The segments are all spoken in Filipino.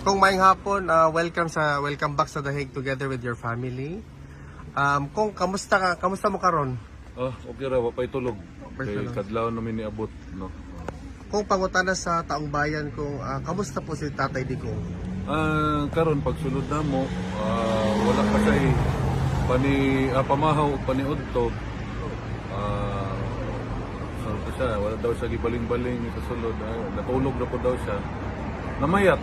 Kung maayong hapon, welcome back sa The Hague together with your family. Kung kamusta mo karon? Okay ra, wapay tulog. Wapay Kay tulog. kadlaw namin niabot, no. Kung pangutana sa taong bayan kung kamusta po si Tatay Digong? Karon pagsulod na mo, wala pa say pamahaw ug paniudto. Ano pa siya, wala daw siya gibaling-baling sa sulod. Natulog na po daw siya. Namayat,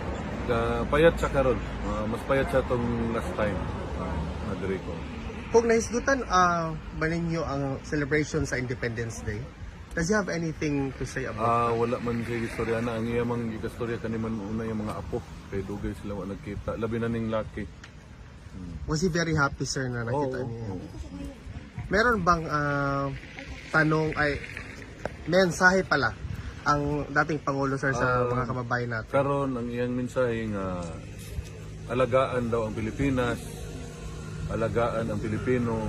payat siya karon. Mas payat siya tong last time. Adrico. Kung nahisgutan ba ninyo ang celebration sa Independence Day, does he have anything to say about Wala man siya istorya na. Ang iya mang istorya kaniman una yung mga apo. Kay dugay sila wa nagkita. Labi na ning laki. Was he very happy, sir, na nakita Oo, niya? oo. Meron bang mensahe pala ang dating Pangulo, sir, sa mga kababayan natin? Karon ang iyang mensahe nga alagaan daw ang Pilipinas, alagaan ang Pilipino,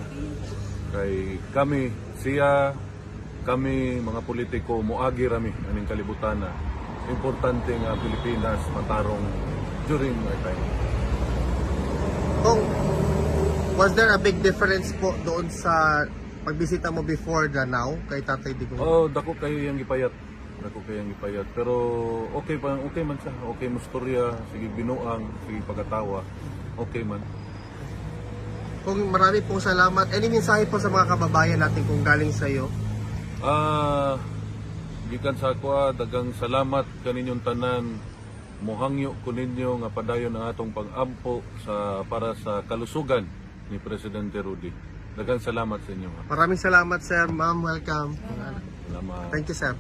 kay kami mga politiko moagi rami aning kalibutan na importante nga ang Pilipinas matarong during my time. Was there a big difference po doon sa pagbisita mo before the now kay Tatay Digong? Dako kayo yang gipayat. Pero okay man siya. Okay mo storya, sige binuang, sige pagkatawa. Okay man. Kung marami pong salamat. Any mensahe po sa mga kababayan natin kung galing sa iyo? Gikan sa ako, dagang salamat kaninyong tanan. Mohangyo ko ninyo nga padayon ang atong pag-ampo para sa kalusugan ni Presidente Rudy. Dagang salamat sa inyo. Maraming salamat, sir. Ma'am, welcome. Salamat. Thank you, sir.